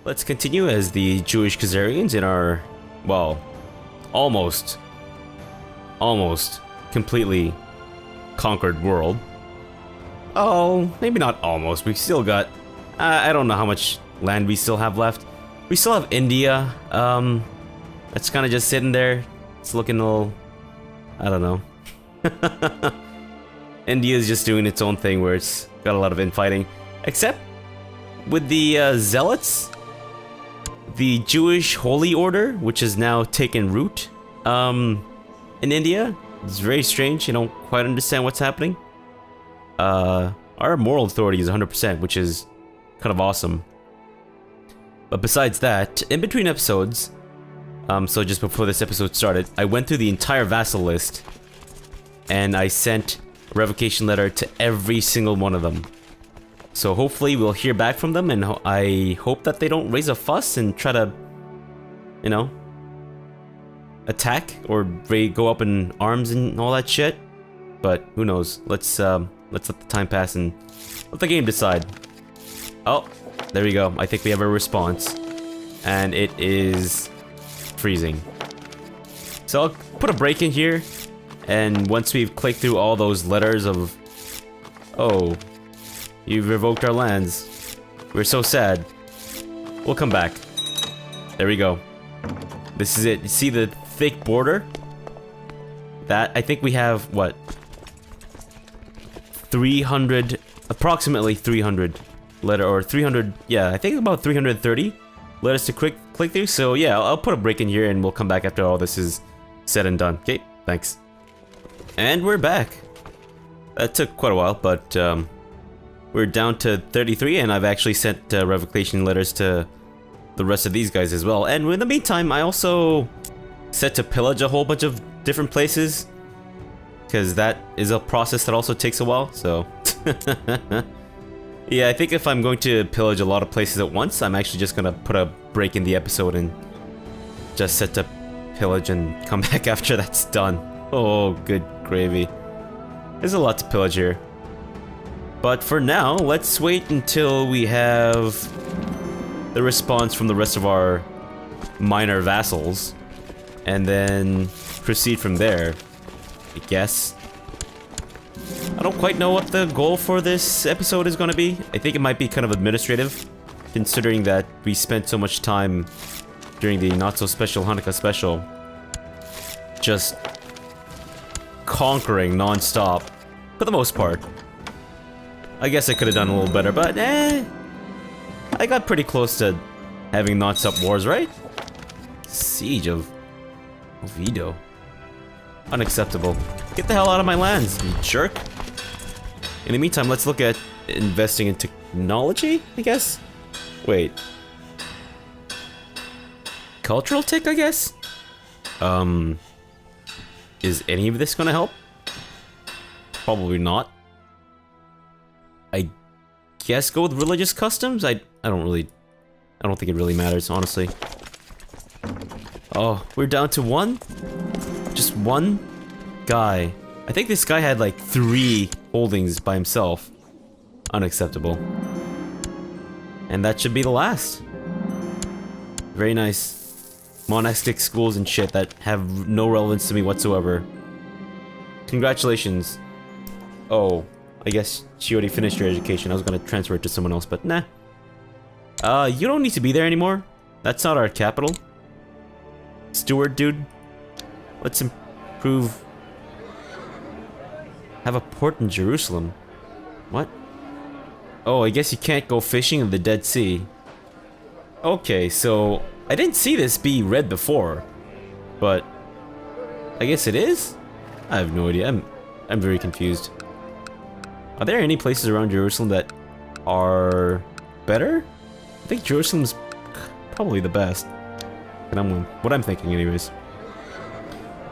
let's continue as the Jewish Khazarians in our, well, almost completely conquered world. Oh, maybe not almost. We still got, I don't know how much land we still have left. We still have India. That's kind of just sitting there. It's looking a little, I don't know. India is just doing its own thing where it's got a lot of infighting. Except with the Zealots, the Jewish Holy Order, which has now taken root in India. It's very strange. You don't quite understand what's happening. Our moral authority is 100%, which is kind of awesome. But besides that, in between episodes, so just before this episode started, I went through the entire vassal list and I sent a revocation letter to every single one of them. So hopefully we'll hear back from them, and I hope that they don't raise a fuss and try to, you know, attack or go up in arms and all that shit. But who knows? Let's let the time pass and let the game decide. Oh, there we go. I think we have a response, and it is freezing. So I'll put a break in here, and once we've clicked through all those letters of, oh, you've revoked our lands, we're so sad, we'll come back. There we go. This is it. You see the thick border? That, I think we have, what? 300, approximately 300 letter, or 300, yeah, I think about 330 letters to click through. So yeah, I'll put a break in here and we'll come back after all this is said and done. Okay, thanks. And we're back. That took quite a while, but we're down to 33, and I've actually sent revocation letters to the rest of these guys as well. And in the meantime, I also set to pillage a whole bunch of different places, because that is a process that also takes a while, so... Yeah, I think if I'm going to pillage a lot of places at once, I'm actually just gonna put a break in the episode and just set to pillage and come back after that's done. Oh, good gravy. There's a lot to pillage here. But for now, let's wait until we have the response from the rest of our minor vassals, and then proceed from there, I guess. I don't quite know what the goal for this episode is going to be. I think it might be kind of administrative, considering that we spent so much time during the not-so-special Hanukkah special just conquering non-stop, for the most part. I guess I could have done a little better, but I got pretty close to having non-stop wars, right? Siege of Oviedo. Unacceptable. Get the hell out of my lands, you jerk. In the meantime, let's look at investing in technology, I guess? Wait. Cultural tech, I guess? Is any of this gonna help? Probably not. I guess go with religious customs? I don't think it really matters, honestly. Oh, we're down to one? Just one guy. I think this guy had like 3 holdings by himself. Unacceptable. And that should be the last. Very nice monastic schools and shit that have no relevance to me whatsoever. Congratulations. Oh, I guess she already finished her education. I was gonna transfer it to someone else, but nah. You don't need to be there anymore. That's not our capital. Steward, dude. Let's improve. Have a port in Jerusalem. What? Oh, I guess you can't go fishing in the Dead Sea. Okay, so I didn't see this be read before, but I guess it is? I have no idea. I'm very confused. Are there any places around Jerusalem that are better? I think Jerusalem's probably the best. What I'm thinking anyways.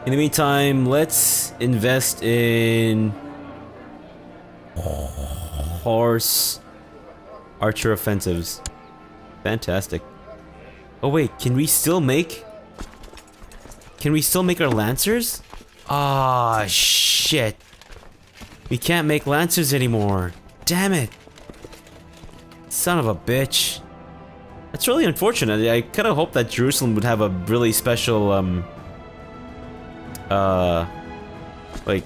In the meantime, let's invest in horse archer offensives. Fantastic. Oh wait, can we still make our lancers? Ah, shit. We can't make lancers anymore. Damn it. Son of a bitch. It's really unfortunate. I kind of hoped that Jerusalem would have a really special, like,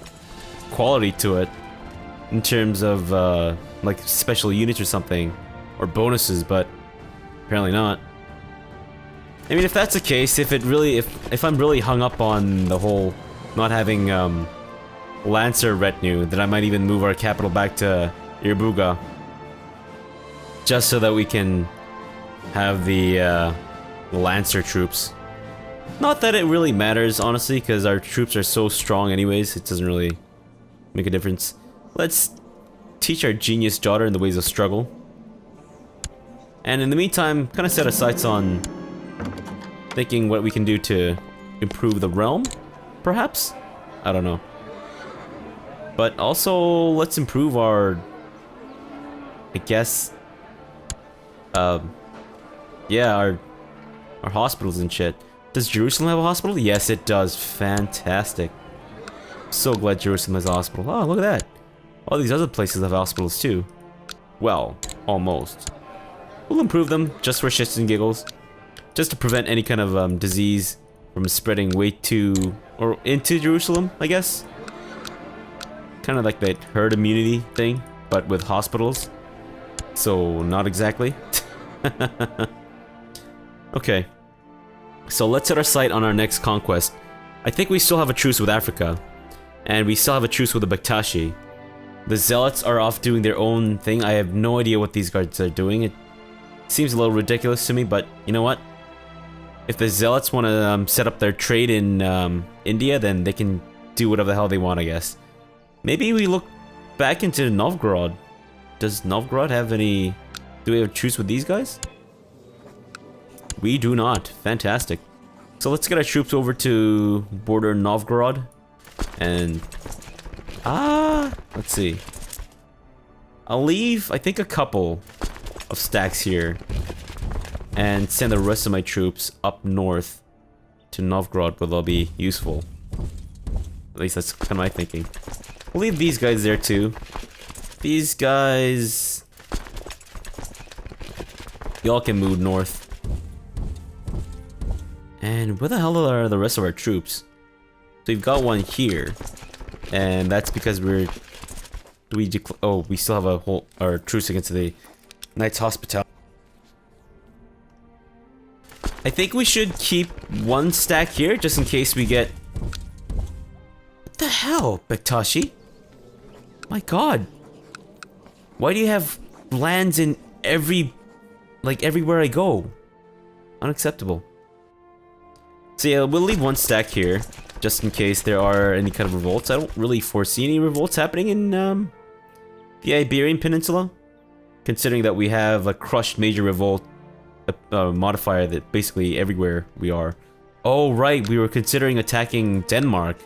quality to it. In terms of, like, special units or something. Or bonuses, but apparently not. I mean, if that's the case, if I'm really hung up on the whole not having, Lancer retinue, then I might even move our capital back to Irbuga. Just so that we can have the Lancer troops. Not that it really matters, honestly, because our troops are so strong anyways, it doesn't really make a difference. Let's teach our genius daughter in the ways of struggle. And in the meantime, kind of set our sights on thinking what we can do to improve the realm, perhaps? I don't know. But also, let's improve our... I guess... yeah, our hospitals and shit. Does Jerusalem have a hospital? Yes, it does. Fantastic. So glad Jerusalem has a hospital. Oh, look at that. All these other places have hospitals too. Well, almost. We'll improve them just for shits and giggles. Just to prevent any kind of disease from spreading way to... or into Jerusalem, I guess. Kind of like that herd immunity thing, but with hospitals. So, not exactly. Okay. So let's set our sight on our next conquest. I think we still have a truce with Africa. And we still have a truce with the Bektashi. The Zealots are off doing their own thing. I have no idea what these guards are doing. It seems a little ridiculous to me, but you know what? If the Zealots want to set up their trade in India, then they can do whatever the hell they want, I guess. Maybe we look back into Novgorod. Does Novgorod have any... do we have a truce with these guys? We do not. Fantastic. So let's get our troops over to border Novgorod. And... let's see. I'll leave, I think, a couple of stacks here. And send the rest of my troops up north to Novgorod, where they'll be useful. At least that's kind of my thinking. We'll leave these guys there too. These guys... y'all can move north. And where the hell are the rest of our troops? So we've got one here. And that's because we're... oh, we still have a whole... our truce against the Knights Hospital. I think we should keep one stack here, just in case we get... What the hell, Bektashi? My god. Why do you have lands in every... like, everywhere I go? Unacceptable. So yeah, we'll leave one stack here, just in case there are any kind of revolts. I don't really foresee any revolts happening in, the Iberian Peninsula. Considering that we have a crushed major revolt modifier that basically everywhere we are. Oh, right, we were considering attacking Denmark.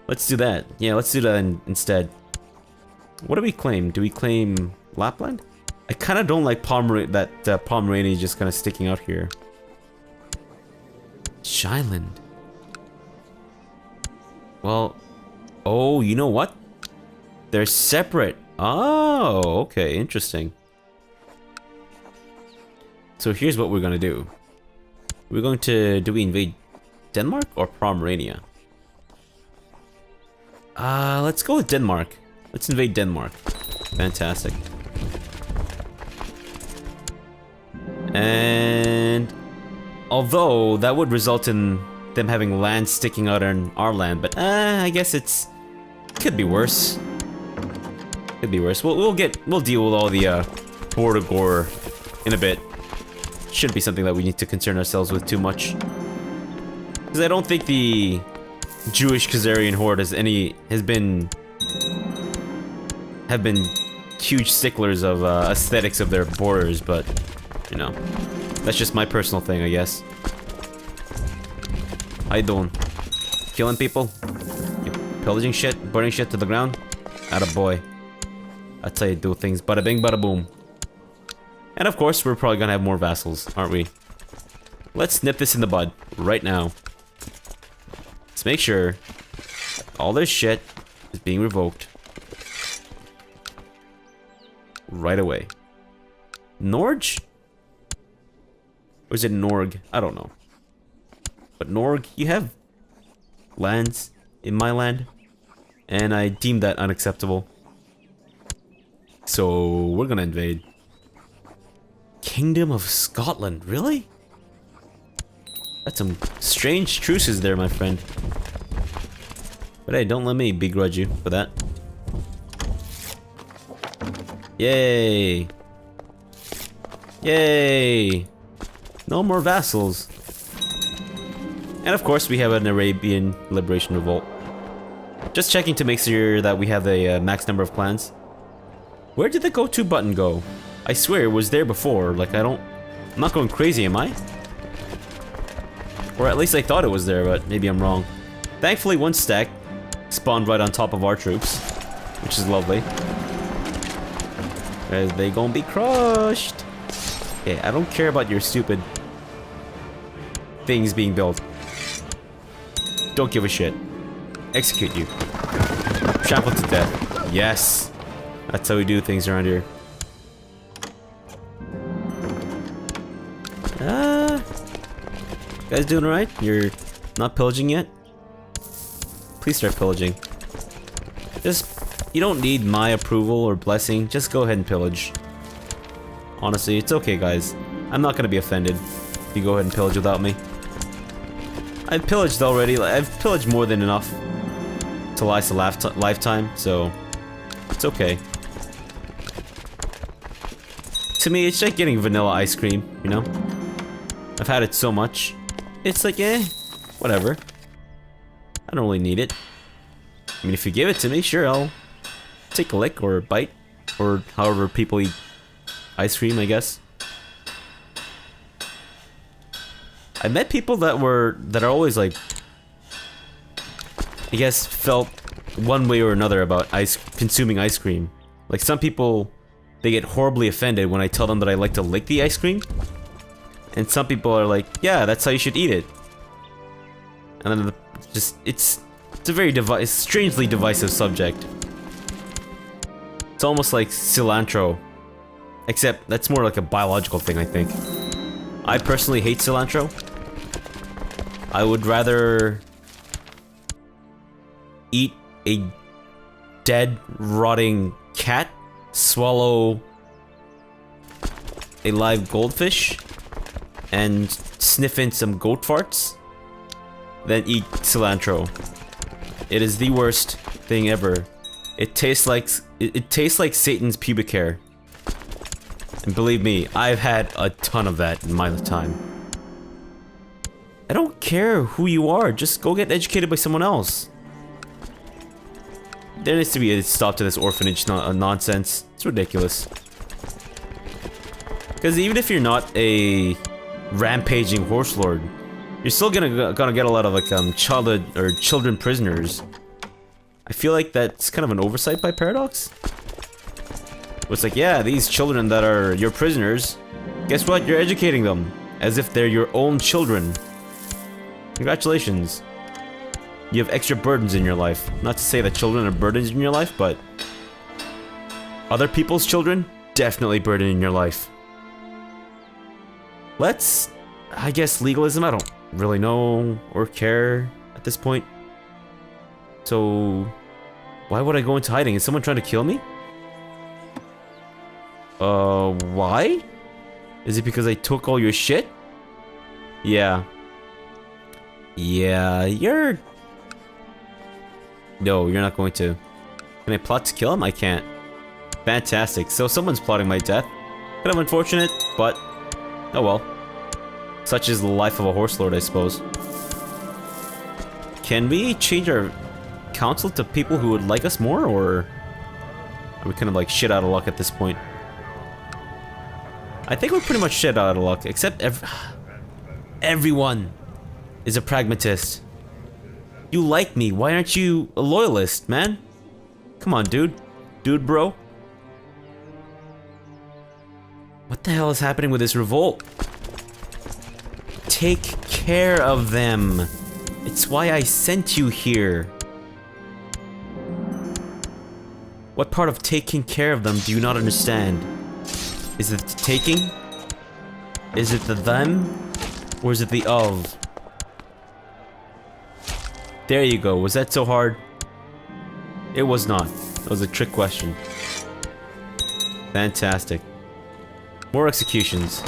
Let's do that. Yeah, let's do that instead. What do we claim? Do we claim Lapland? I kind of don't like Pomerania just kind of sticking out here. Shyland. Well, oh, you know what? They're separate. Oh, okay, interesting. So here's what we're gonna do. We're going to... do we invade Denmark or Pomerania? Let's go with Denmark. Let's invade Denmark. Fantastic. And... although, that would result in them having land sticking out on our land, but I guess it's... could be worse. Could be worse. We'll deal with all the border gore in a bit. Shouldn't be something that we need to concern ourselves with too much. Because I don't think the Jewish Khazarian Horde have been huge sticklers of aesthetics of their borders, but you know, that's just my personal thing, I guess. How you doing? Killing people? You pillaging shit? Burning shit to the ground? Attaboy. That's how you do things. Bada bing, bada boom. And of course, we're probably gonna have more vassals, aren't we? Let's nip this in the bud right now. Let's make sure all this shit is being revoked right away. Norge? Or is it Norg? I don't know. But Norg, you have lands in my land, and I deem that unacceptable. So we're gonna invade. Kingdom of Scotland, really? That's some strange truces there, my friend. But hey, don't let me begrudge you for that. Yay! Yay! No more vassals. And of course, we have an Arabian Liberation Revolt. Just checking to make sure that we have a max number of clans. Where did the go to button go? I swear it was there before. Like, I'm not going crazy, am I? Or at least I thought it was there, but maybe I'm wrong. Thankfully, one stack spawned right on top of our troops, which is lovely. They gonna be crushed. Okay, I don't care about your stupid things being built. Don't give a shit. Execute you. Trample to death. Yes. That's how we do things around here. Guys doing alright? You're not pillaging yet? Please start pillaging. You don't need my approval or blessing. Just go ahead and pillage. Honestly, it's okay, guys. I'm not gonna be offended if you go ahead and pillage without me. I've pillaged already. I've pillaged more than enough to last a lifetime, so it's okay. To me, it's like getting vanilla ice cream, you know? I've had it so much. It's like, whatever. I don't really need it. I mean, if you give it to me, sure, I'll take a lick or a bite. Or however people eat ice cream, I guess. I met people that are always like, I guess, felt one way or another about consuming ice cream. Like some people, they get horribly offended when I tell them that I like to lick the ice cream. And some people are like, yeah, that's how you should eat it. And then it's a very strangely divisive subject. It's almost like cilantro. Except that's more like a biological thing, I think. I personally hate cilantro. I would rather eat a dead, rotting cat, swallow a live goldfish, and sniff in some goat farts, than eat cilantro. It is the worst thing ever. It tastes like Satan's pubic hair. And believe me, I've had a ton of that in my time. I don't care who you are, just go get educated by someone else. There needs to be a stop to this orphanage nonsense. It's ridiculous. Because even if you're not a rampaging horse lord, you're still gonna get a lot of like children prisoners. I feel like that's kind of an oversight by Paradox. It's like, yeah, these children that are your prisoners, guess what? You're educating them as if they're your own children. Congratulations. You have extra burdens in your life. Not to say that children are burdens in your life, but other people's children, definitely burden in your life. I guess legalism, I don't really know or care at this point. So, why would I go into hiding? Is someone trying to kill me? Why? Is it because I took all your shit? Yeah. Yeah, No, you're not going to. Can I plot to kill him? I can't. Fantastic. So someone's plotting my death. Kind of unfortunate, but oh well. Such is the life of a horse lord, I suppose. Can we change our council to people who would like us more, or are we kind of like shit out of luck at this point? I think we're pretty much shit out of luck, except everyone is a pragmatist. You like me, why aren't you a loyalist, man? Come on, dude. Dude, bro. What the hell is happening with this revolt? Take care of them. It's why I sent you here. What part of taking care of them do you not understand? Is it taking? Is it the them? Or is it the of? There you go. Was that so hard? It was not. That was a trick question. Fantastic. More executions.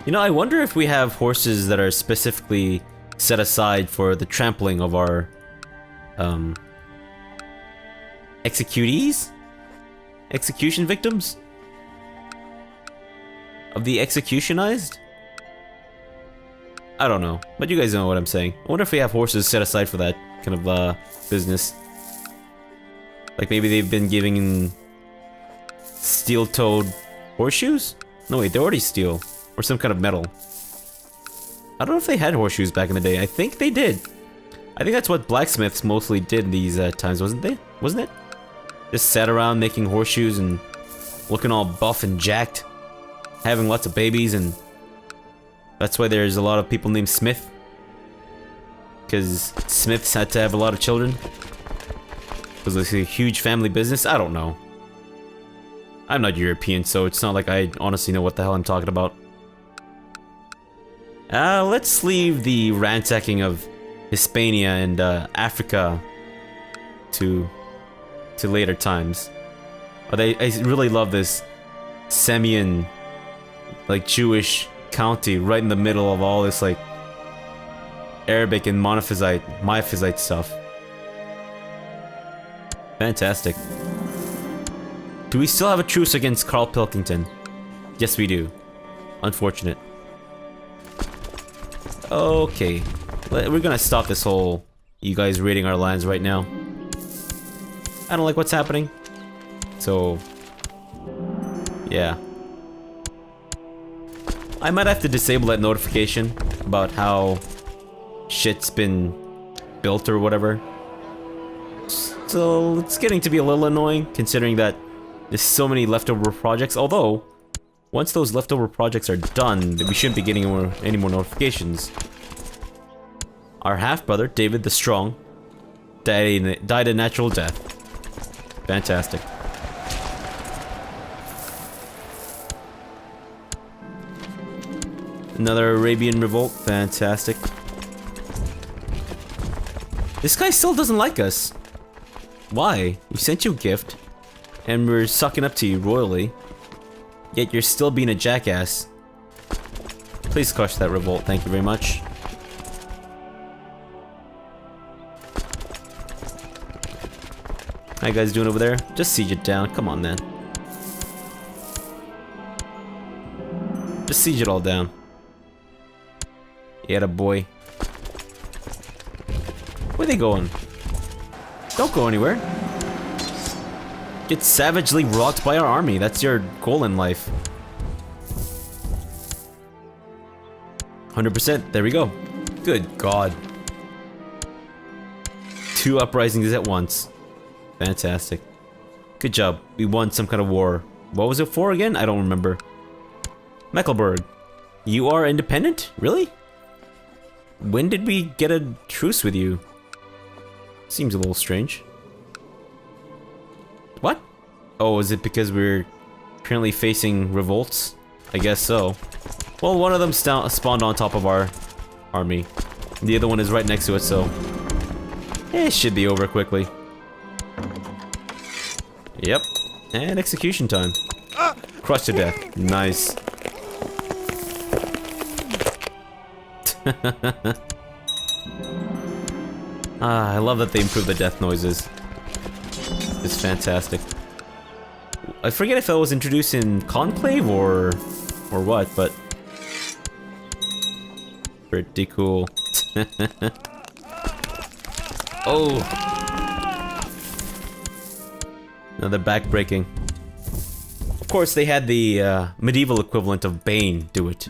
You know, I wonder if we have horses that are specifically set aside for the trampling of our, executees? Execution victims? Of the executionized? I don't know, but you guys know what I'm saying. I wonder if we have horses set aside for that kind of, business. Like maybe they've been giving steel-toed horseshoes? No wait, they're already steel. Or some kind of metal. I don't know if they had horseshoes back in the day. I think they did. I think that's what blacksmiths mostly did in these times, wasn't they? Wasn't it? Just sat around making horseshoes and looking all buff and jacked. Having lots of babies, and that's why there's a lot of people named Smith. Because Smiths had to have a lot of children. Because it's a huge family business. I don't know. I'm not European, so it's not like I honestly know what the hell I'm talking about. Let's leave the ransacking of Hispania and Africa to later times. But I really love this Semian, like, Jewish county right in the middle of all this, like, Arabic and Monophysite stuff. Fantastic. Do we still have a truce against Carl Pilkington? Yes, we do. Unfortunate. Okay. We're gonna stop this whole you guys raiding our lands right now. I don't like what's happening. So, yeah. I might have to disable that notification about how shit's been built or whatever. So, it's getting to be a little annoying considering that there's so many leftover projects. Although, once those leftover projects are done, we shouldn't be getting any more notifications. Our half-brother, David the Strong, died a natural death. Fantastic. Another Arabian revolt. Fantastic. This guy still doesn't like us. Why? We sent you a gift, and we're sucking up to you royally, yet you're still being a jackass. Please crush that revolt, thank you very much. How you guys doing over there? Just siege it down, come on man. Just siege it all down. Yeah, boy. Where they going? Don't go anywhere. Get savagely rocked by our army. That's your goal in life. 100%. There we go. Good God. 2 uprisings at once. Fantastic. Good job. We won some kind of war. What was it for again? I don't remember. Mecklenburg. You are independent? Really? When did we get a truce with you? Seems a little strange. What? Oh, is it because we're currently facing revolts? I guess so. Well, one of them spawned on top of our army. The other one is right next to it, so... it should be over quickly. Yep. And execution time. Crushed to death. Nice. I love that they improved the death noises. It's fantastic. I forget if that was introduced in Conclave or what, but pretty cool. Oh, another backbreaking. Of course, they had the medieval equivalent of Bane do it.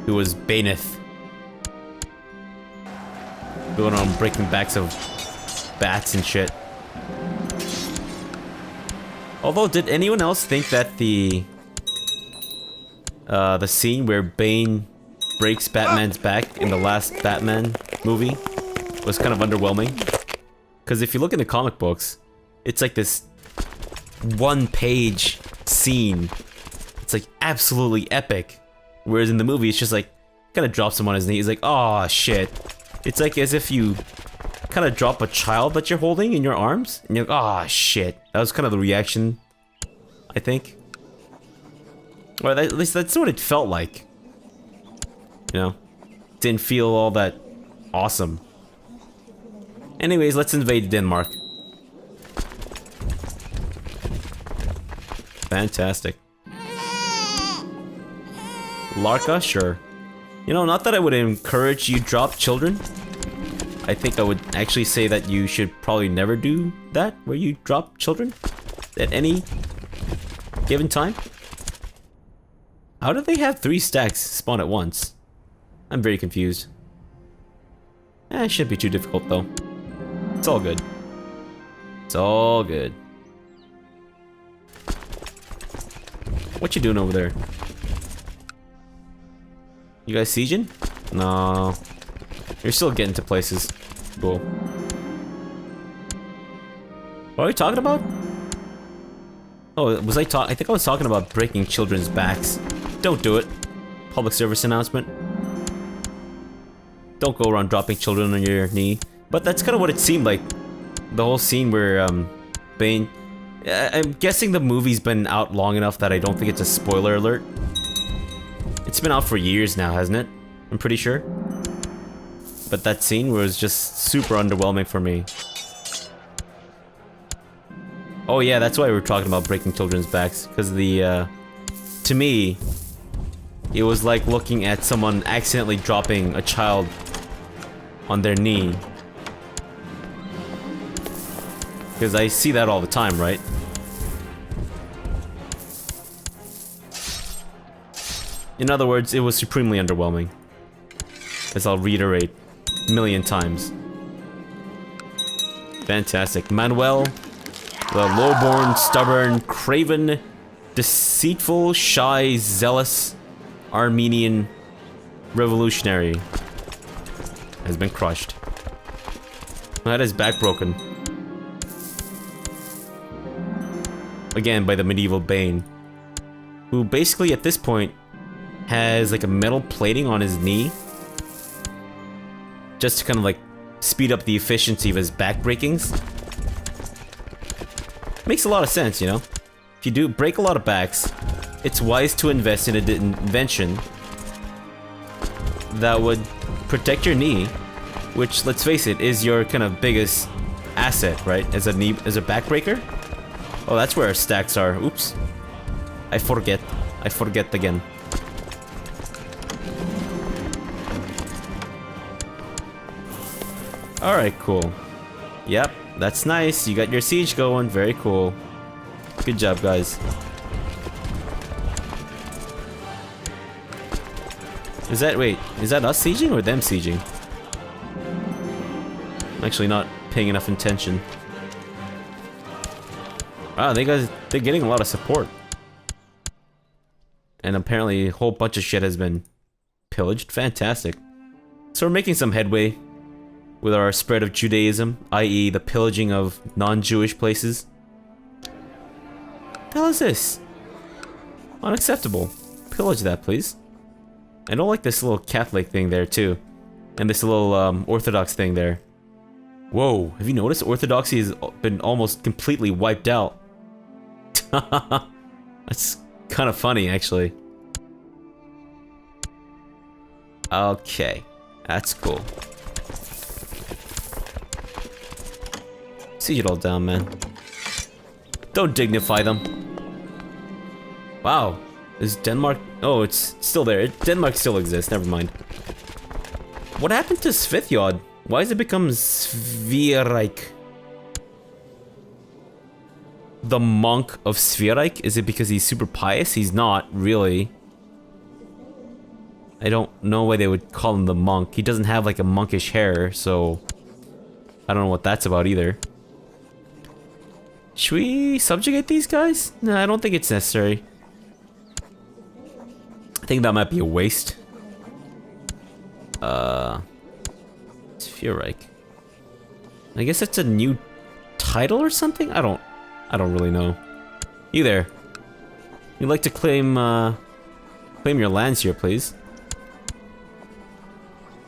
It was Baneth. Going on breaking backs of bats and shit. Although, did anyone else think that the scene where Bane breaks Batman's back in the last Batman movie was kind of underwhelming? Because if you look in the comic books, it's like this one-page scene It's like absolutely epic. Whereas in the movie, it's just like, kind of drops him on his knee. He's like, oh shit. It's like as if you kind of drop a child that you're holding in your arms, and you're like, oh shit. That was kind of the reaction, I think. Or at least that's what it felt like. You know? Didn't feel all that awesome. Anyways, let's invade Denmark. Fantastic. Larka? Sure. You know, not that I would encourage you drop children. I think I would actually say that you should probably never do that, where you drop children at any given time. How do they have 3 stacks spawn at once? I'm very confused. It shouldn't be too difficult though. It's all good. It's all good. What you doing over there? You guys sieging? No. You're still getting to places. Cool. What are we talking about? Oh, was I think I was talking about breaking children's backs. Don't do it. Public service announcement. Don't go around dropping children on your knee. But that's kind of what it seemed like. The whole scene where, Bane... I'm guessing the movie's been out long enough that I don't think it's a spoiler alert. It's been out for years now, hasn't it? I'm pretty sure. But that scene was just super underwhelming for me. Oh yeah, that's why we were talking about breaking children's backs. Because the, to me, it was like looking at someone accidentally dropping a child on their knee. Because I see that all the time, right? In other words, it was supremely underwhelming. As I'll reiterate a million times. Fantastic. Manuel, the lowborn, stubborn, craven, deceitful, shy, zealous, Armenian revolutionary has been crushed. Had his back broken. Again, by the medieval Bane. Who basically at this point has like a metal plating on his knee. Just to kind of like speed up the efficiency of his back breakings. Makes a lot of sense, you know? If you do break a lot of backs, it's wise to invest in an invention that would protect your knee, which, let's face it, is your kind of biggest asset, right? As a backbreaker. Oh, that's where our stacks are. Oops. I forget. I forget again. Alright, cool. Yep, that's nice. You got your siege going. Very cool. Good job, guys. Is that, wait, is that us sieging or them sieging? I'm actually not paying enough attention. Wow, they're getting a lot of support. And apparently a whole bunch of shit has been pillaged. Fantastic. So we're making some headway with our spread of Judaism, i.e. the pillaging of non-Jewish places. What the hell is this? Unacceptable. Pillage that, please. I don't like this little Catholic thing there, too. And this little, Orthodox thing there. Whoa, have you noticed Orthodoxy has been almost completely wiped out? That's kind of funny, actually. Okay, that's cool. Siege it all down, man. Don't dignify them. Wow, is Denmark... Oh, it's still there. Denmark still exists, never mind. What happened to Svithjod? Why has it become Svirreik? The monk of Svirreik? Is it because he's super pious? He's not, really. I don't know why they would call him the monk. He doesn't have like a monkish hair, so... I don't know what that's about either. Should we subjugate these guys? No, I don't think it's necessary. I think that might be a waste. Svirreik. I guess it's a new title or something? I don't really know. You there. You'd like to claim your lands here, please.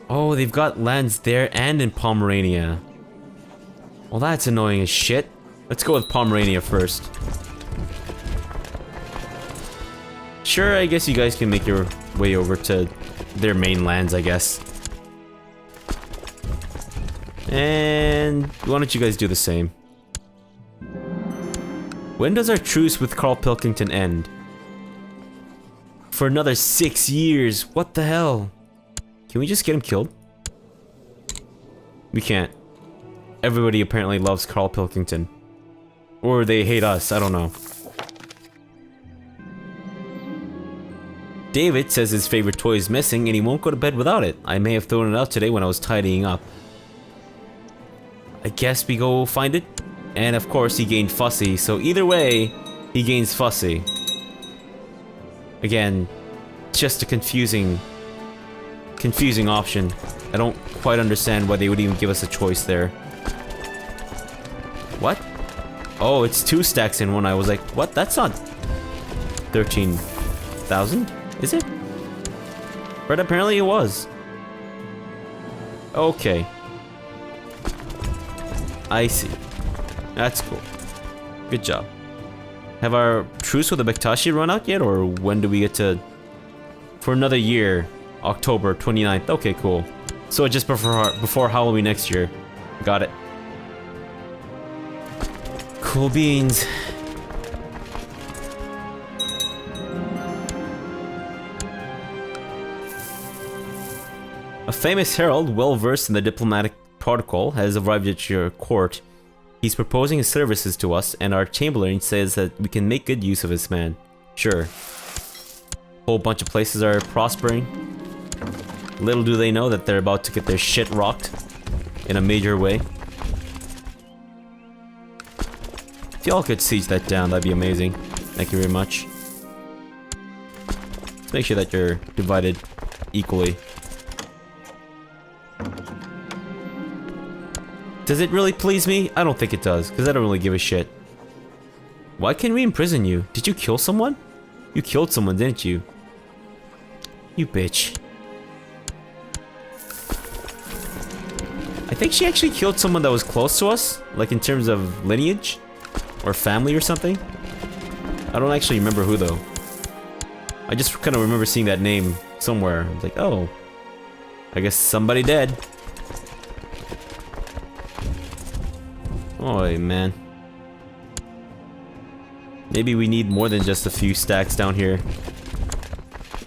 Oh, they've got lands there and in Pomerania. Well, that's annoying as shit. Let's go with Pomerania first. Sure, I guess you guys can make your way over to their main lands, I guess. And why don't you guys do the same? When does our truce with Carl Pilkington end? For another 6 years. What the hell? Can we just get him killed? We can't. Everybody apparently loves Carl Pilkington. Or they hate us, I don't know. David says his favorite toy is missing and he won't go to bed without it. I may have thrown it out today when I was tidying up. I guess we go find it. And of course he gained Fussy, so either way, he gains Fussy. Again, just a confusing option. I don't quite understand why they would even give us a choice there. What? Oh, it's 2 stacks in one. I was like, what? That's not 13,000? Is it? But apparently it was. Okay. I see. That's cool. Good job. Have our truce with the Bektashi run out yet, or when do we get to... For another year. October 29th. Okay, cool. So just before Halloween next year. Got it. Cool beans. A famous herald, well versed in the diplomatic protocol, has arrived at your court. He's proposing his services to us, and our chamberlain says that we can make good use of this man. Sure. Whole bunch of places are prospering. Little do they know that they're about to get their shit rocked in a major way. If y'all could siege that down, that'd be amazing. Thank you very much. Let's make sure that you're divided equally. Does it really please me? I don't think it does, because I don't really give a shit. Why can we imprison you? Did you kill someone? You killed someone, didn't you? You bitch. I think she actually killed someone that was close to us, like in terms of lineage or family or something. I don't actually remember who though. I just kind of remember seeing that name somewhere. I was like, oh, I guess somebody dead. Oh man. Maybe we need more than just a few stacks down here.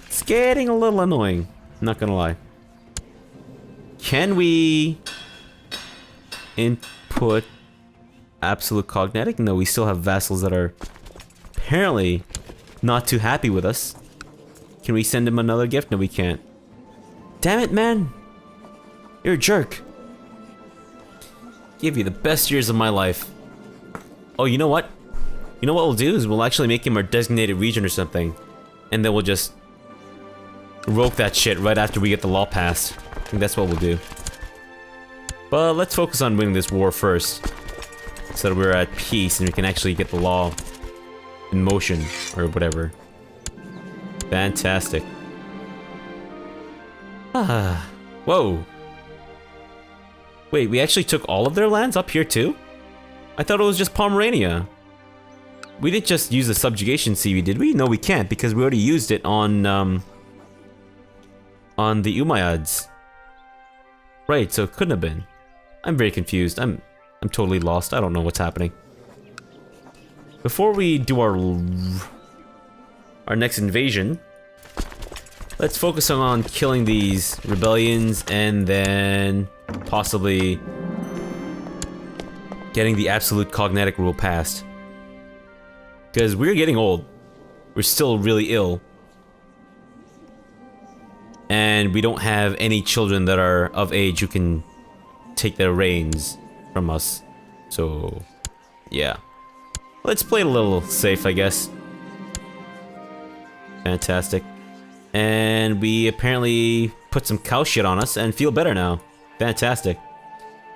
It's getting a little annoying, not gonna lie. Can we input absolute cognatic? No, we still have vassals that are apparently not too happy with us. Can we send him another gift? No, we can't. Damn it, man! You're a jerk. Give you the best years of my life. Oh, you know what? You know what we'll do is we'll actually make him our designated region or something. And then we'll just revoke that shit right after we get the law passed. I think that's what we'll do. But let's focus on winning this war first. So that we're at peace and we can actually get the law in motion or whatever. Fantastic. Ah. Whoa. Wait, we actually took all of their lands up here too? I thought it was just Pomerania. We didn't just use the subjugation CV, did we? No, we can't because we already used it on the Umayyads. Right, so it couldn't have been. I'm very confused. I'm totally lost. I don't know what's happening. Before we do our next invasion, let's focus on killing these rebellions and then possibly getting the absolute cognatic rule passed. Because we're getting old. We're still really ill. And we don't have any children that are of age who can take their reins from us. So, yeah. Let's play it a little safe, I guess. Fantastic. And we apparently put some cow shit on us and feel better now. Fantastic.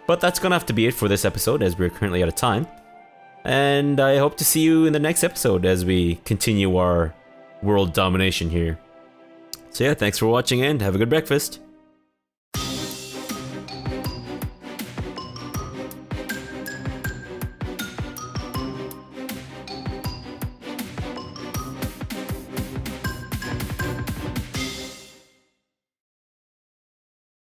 But that's gonna have to be it for this episode, as we're currently out of time. And I hope to see you in the next episode as we continue our world domination here. So yeah, thanks for watching and have a good breakfast.